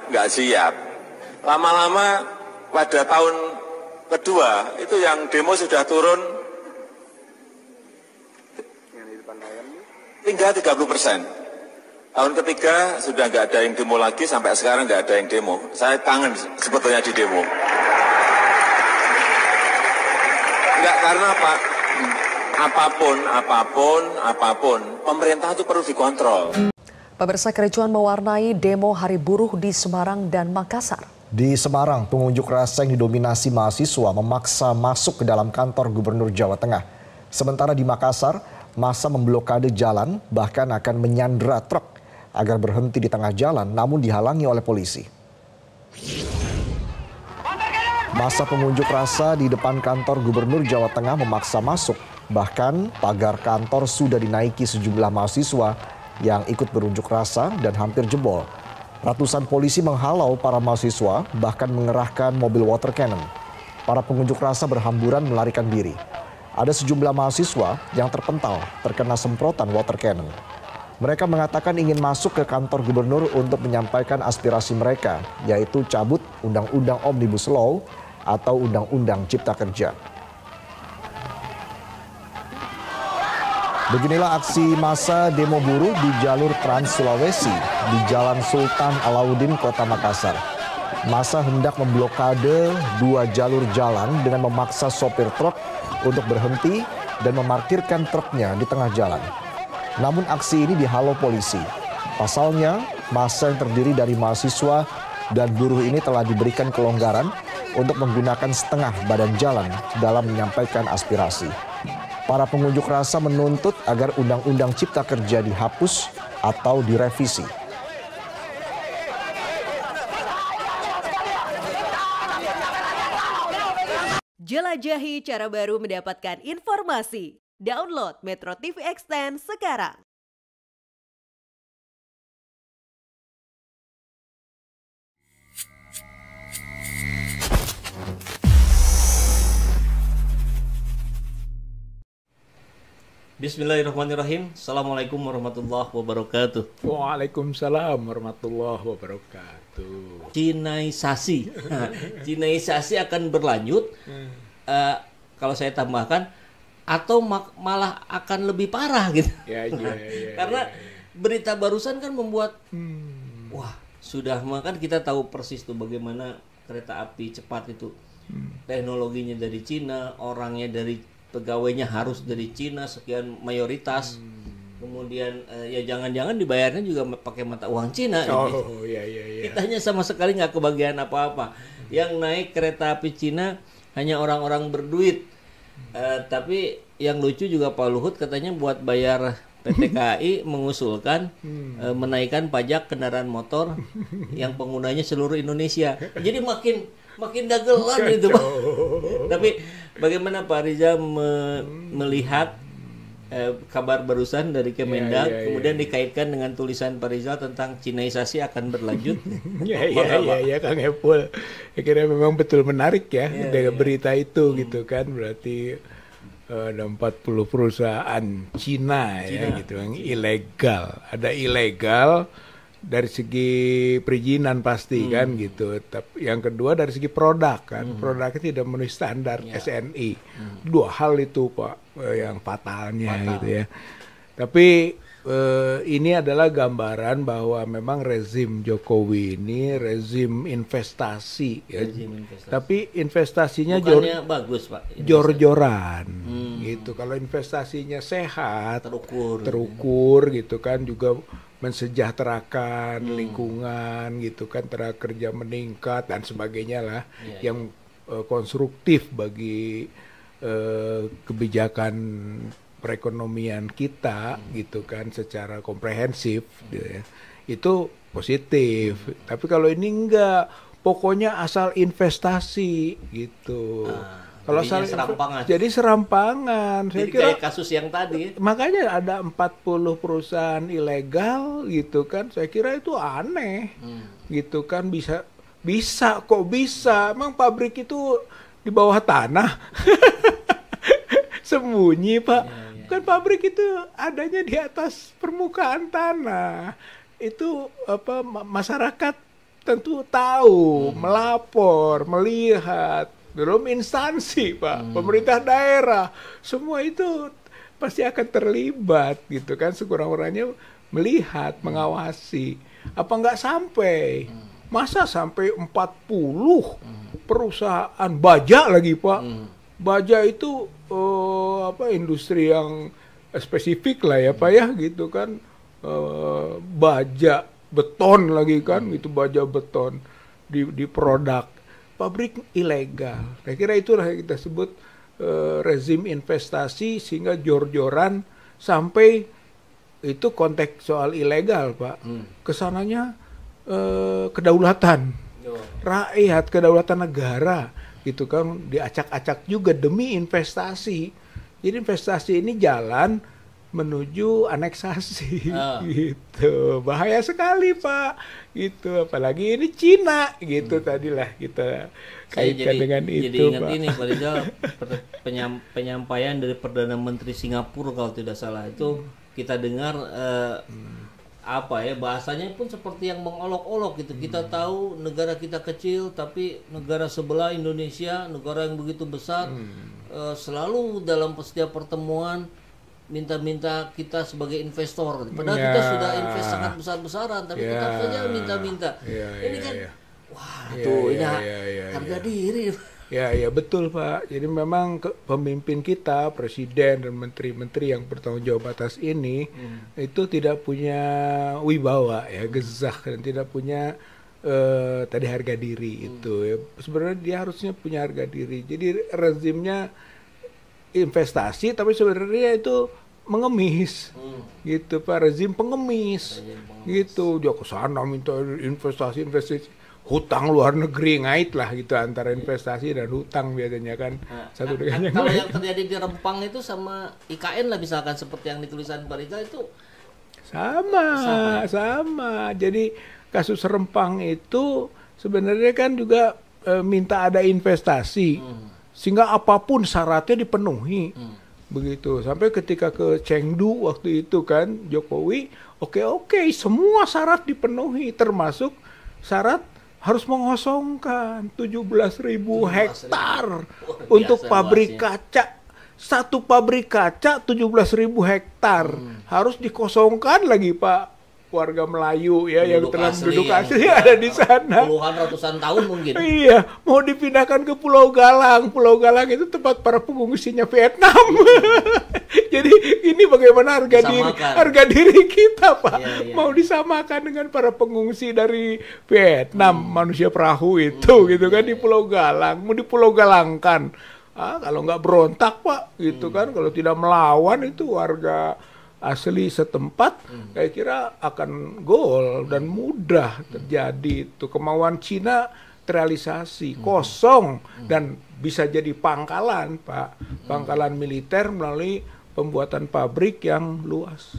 nggak siap. Lama-lama pada tahun kedua itu yang demo sudah turun tinggal 30%. Tahun ketiga sudah nggak ada yang demo lagi, sampai sekarang nggak ada yang demo. Saya kangen sebetulnya di demo. Enggak, karena apa? Apapun, pemerintah itu perlu dikontrol. Pemirsa, kericuan mewarnai demo Hari Buruh di Semarang dan Makassar. Di Semarang, pengunjuk rasa yang didominasi mahasiswa memaksa masuk ke dalam kantor Gubernur Jawa Tengah. Sementara di Makassar, massa memblokade jalan, bahkan akan menyandera truk agar berhenti di tengah jalan, namun dihalangi oleh polisi. Massa pengunjuk rasa di depan kantor Gubernur Jawa Tengah memaksa masuk. Bahkan pagar kantor sudah dinaiki sejumlah mahasiswa yang ikut berunjuk rasa dan hampir jebol. Ratusan polisi menghalau para mahasiswa, bahkan mengerahkan mobil water cannon. Para pengunjuk rasa berhamburan melarikan diri. Ada sejumlah mahasiswa yang terpental terkena semprotan water cannon. Mereka mengatakan ingin masuk ke kantor gubernur untuk menyampaikan aspirasi mereka, yaitu cabut Undang-Undang Omnibus Law atau Undang-Undang Cipta Kerja. Beginilah aksi massa demo buruh di jalur Trans Sulawesi di Jalan Sultan Alauddin, Kota Makassar. Massa hendak memblokade 2 jalur jalan dengan memaksa sopir truk untuk berhenti dan memarkirkan truknya di tengah jalan. Namun aksi ini dihalau polisi. Pasalnya, massa yang terdiri dari mahasiswa dan buruh ini telah diberikan kelonggaran untuk menggunakan setengah badan jalan dalam menyampaikan aspirasi. Para pengunjuk rasa menuntut agar Undang-Undang Cipta Kerja dihapus atau direvisi. Jelajahi cara baru mendapatkan informasi. Download Metro TV Extend sekarang. Bismillahirrahmanirrahim. Assalamualaikum warahmatullahi wabarakatuh. Waalaikumsalam warahmatullahi wabarakatuh. Cinaisasi. Cinaisasi akan berlanjut. Kalau saya tambahkan, atau malah akan lebih parah gitu. Ya. Karena berita barusan kan membuat wah, sudah makan kita tahu persis tuh bagaimana kereta api cepat itu. Teknologinya dari Cina, orangnya dari pegawainya harus dari Cina sekian mayoritas. Kemudian ya jangan-jangan dibayarnya juga pakai mata uang Cina. Oh iya. Kitanya sama sekali nggak kebagian apa-apa. Yang naik kereta api Cina hanya orang-orang berduit. Tapi yang lucu juga Pak Luhut katanya buat bayar PT KAI mengusulkan menaikkan pajak kendaraan motor yang penggunanya seluruh Indonesia. Jadi makin dagelan gitu Pak. Tapi bagaimana Pak Riza melihat kabar barusan dari Kemendak, kemudian dikaitkan dengan tulisan Pak Rizal tentang Cinaisasi akan berlanjut? Ya Kang Epul. Kira memang betul menarik ya dengan berita itu gitu kan. Berarti ada 40 perusahaan Cina ya gitu yang ilegal. Ada ilegal dari segi perizinan pasti kan gitu. Tapi yang kedua dari segi produk kan, produknya tidak memenuhi standar SNI. Dua hal itu Pak yang fatalnya gitu ya. Tapi ini adalah gambaran bahwa memang rezim Jokowi ini rezim investasi ya. Tapi investasinya bagus Pak. Jor-joran gitu. Kalau investasinya sehat, terukur gitu kan, juga mensejahterakan lingkungan gitu kan, tenaga kerja meningkat dan sebagainya lah, yang konstruktif bagi kebijakan perekonomian kita gitu kan secara komprehensif gitu ya. Itu positif. Tapi kalau ini enggak, pokoknya asal investasi gitu. Kalau serampangan. Jadi serampangan. Saya kira kayak kasus yang tadi. Makanya ada 40 perusahaan ilegal gitu kan. Saya kira itu aneh. Gitu kan, bisa kok bisa. Emang pabrik itu di bawah tanah. Sembunyi, Pak. Kan pabrik itu adanya di atas permukaan tanah. Itu masyarakat tentu tahu, melapor, melihat. Belum instansi, Pak, pemerintah daerah, semua itu pasti akan terlibat gitu kan, sekurang-kurangnya melihat, mengawasi. Apa nggak sampai? Masa sampai 40 perusahaan baja lagi, Pak? Baja itu industri yang spesifik lah ya, Pak ya, gitu kan. Baja beton lagi kan, itu baja beton di produk pabrik ilegal. Saya kira itulah yang kita sebut rezim investasi, sehingga jor-joran sampai itu konteks soal ilegal, Pak. Kesananya kedaulatan rakyat, kedaulatan negara gitu kan, diacak-acak juga demi investasi. Jadi investasi ini jalan menuju aneksasi gitu. Bahaya sekali, Pak. Gitu, apalagi ini Cina gitu. Tadilah kita kaitkan dengan itu, jadi ingat Pak. ini Pak Rizal, penyampaian dari Perdana Menteri Singapura kalau tidak salah itu kita dengar bahasanya pun seperti yang mengolok-olok gitu. Kita tahu negara kita kecil, tapi negara sebelah Indonesia, negara yang begitu besar, selalu dalam setiap pertemuan minta-minta kita sebagai investor. Padahal kita sudah invest sangat besar-besaran, tapi tetap saja minta-minta. Ini kan, harga diri. Ya betul, Pak. Jadi memang pemimpin kita, presiden dan menteri-menteri yang bertanggung jawab atas ini itu tidak punya wibawa ya, gezah, dan tidak punya tadi harga diri itu ya. Sebenarnya dia harusnya punya harga diri. Jadi rezimnya investasi, tapi sebenarnya itu mengemis gitu, Pak. Rezim pengemis gitu. Dia ke sana minta investasi, hutang luar negeri, ngait lah gitu, antara investasi dan hutang biasanya kan. Satu dengan yang kalau lain. yang terjadi di Rempang itu sama IKN lah misalkan, seperti yang ditulisan Pak Rizal itu sama. Jadi kasus Rempang itu sebenarnya kan juga minta ada investasi, sehingga apapun syaratnya dipenuhi. Begitu, sampai ketika ke Chengdu waktu itu kan, Jokowi oke, semua syarat dipenuhi, termasuk syarat harus mengosongkan 17.000 hektar untuk pabrik kaca. Satu pabrik kaca 17.000 hektar harus dikosongkan lagi, Pak. Warga Melayu ya yang telah penduduk asli ada di sana. Puluhan ratusan tahun mungkin. Iya, mau dipindahkan ke Pulau Galang. Pulau Galang itu tempat para pengungsinya Vietnam. Jadi ini bagaimana harga diri kita, Pak. Iya. Mau disamakan dengan para pengungsi dari Vietnam, manusia perahu itu gitu kan, di Pulau Galang. Mau di Pulau Galangkan. Kalau nggak berontak, Pak, gitu kan. Kalau tidak melawan itu warga asli setempat, saya kira akan gol dan mudah terjadi itu. Kemauan Cina terrealisasi, kosong, dan bisa jadi pangkalan, Pak. Pangkalan militer melalui pembuatan pabrik yang luas.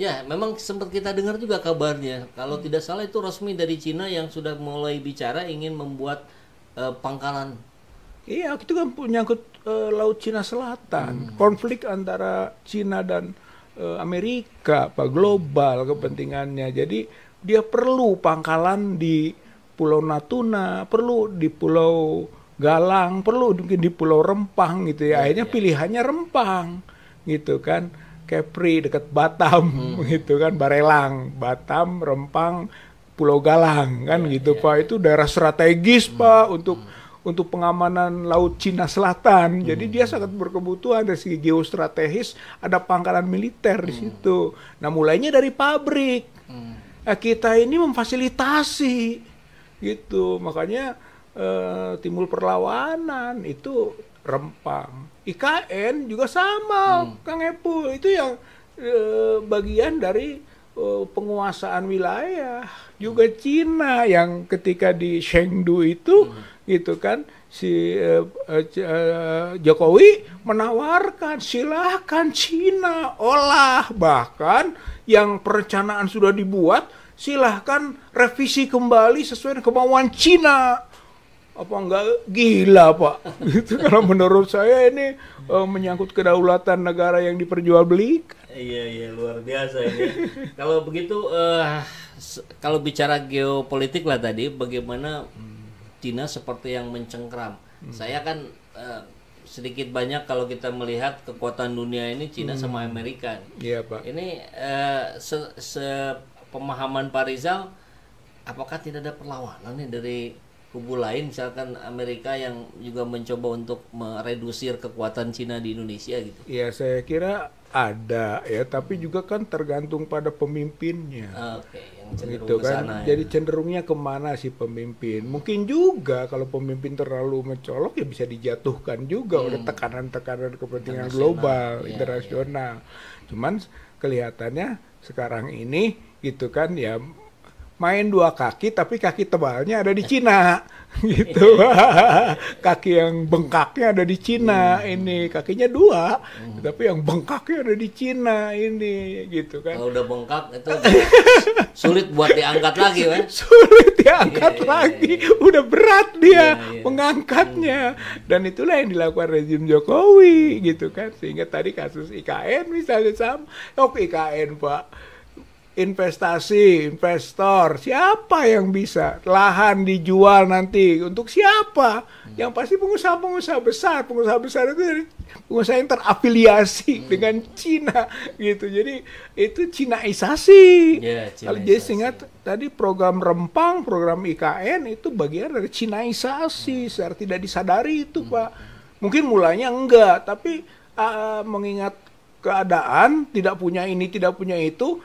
Ya, memang sempat kita dengar juga kabarnya, kalau tidak salah itu resmi dari Cina yang sudah mulai bicara ingin membuat pangkalan. Iya, itu kan menyangkut Laut Cina Selatan, konflik antara Cina dan Amerika, Pak, global kepentingannya. Jadi dia perlu pangkalan di Pulau Natuna, perlu di Pulau Galang, perlu mungkin di Pulau Rempang gitu ya. Akhirnya pilihannya Rempang gitu kan. Kepri dekat Batam gitu kan, Barelang, Batam, Rempang, Pulau Galang kan gitu, Pak. Itu daerah strategis, Pak, untuk pengamanan Laut Cina Selatan. Jadi dia sangat berkebutuhan dari segi geostrategis, ada pangkalan militer di situ. Nah, mulainya dari pabrik. Nah, kita ini memfasilitasi gitu. Makanya timbul perlawanan itu Rempang. IKN juga sama, Kang Epul. Itu yang bagian dari penguasaan wilayah. Juga Cina yang ketika di Chengdu itu gitu kan, si Jokowi menawarkan silahkan Cina olah, bahkan yang perencanaan sudah dibuat silahkan revisi kembali sesuai dengan kemauan Cina. Apa enggak gila, Pak? Gitu. Kalau menurut saya ini menyangkut kedaulatan negara yang diperjualbelikan. Iya, luar biasa ini. Kalau begitu kalau bicara geopolitik lah tadi, bagaimana Cina seperti yang mencengkram. Saya kan sedikit banyak kalau kita melihat kekuatan dunia ini Cina sama Amerika. Iya, Pak. Ini pemahaman Pak Rizal, apakah tidak ada perlawanan nih dari kubu lain, misalkan Amerika yang juga mencoba untuk meredusir kekuatan Cina di Indonesia gitu? Ya, saya kira ada ya, tapi juga kan tergantung pada pemimpinnya. Oke, yang cenderung Gitu ke kan. sana, ya. Jadi cenderungnya kemana si pemimpin? Mungkin juga kalau pemimpin terlalu mencolok ya bisa dijatuhkan juga oleh tekanan-tekanan kepentingan global, internasional. Cuman kelihatannya sekarang ini gitu kan ya, main dua kaki tapi kaki tebalnya ada di Cina gitu. Kaki yang bengkaknya ada di Cina, ini kakinya dua tapi yang bengkaknya ada di Cina ini gitu kan. Kalau udah bengkak itu sulit buat diangkat lagi, kan? Sulit diangkat lagi, udah berat dia mengangkatnya, dan itulah yang dilakukan rezim Jokowi gitu kan. Sehingga tadi kasus IKN misalnya sama, IKN Pak, investasi, investor, siapa yang bisa? Lahan dijual nanti untuk siapa? Yang pasti pengusaha-pengusaha besar. Pengusaha besar itu dari pengusaha yang terafiliasi dengan Cina gitu. Jadi itu Cinaisasi. Kalau jadi sehingga tadi program Rempang, program IKN itu bagian dari Cinaisasi secara tidak disadari itu, Pak. Mungkin mulanya enggak, tapi mengingat keadaan tidak punya ini, tidak punya itu,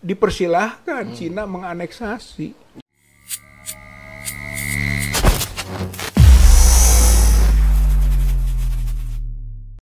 dipersilahkan Cina menganeksasi.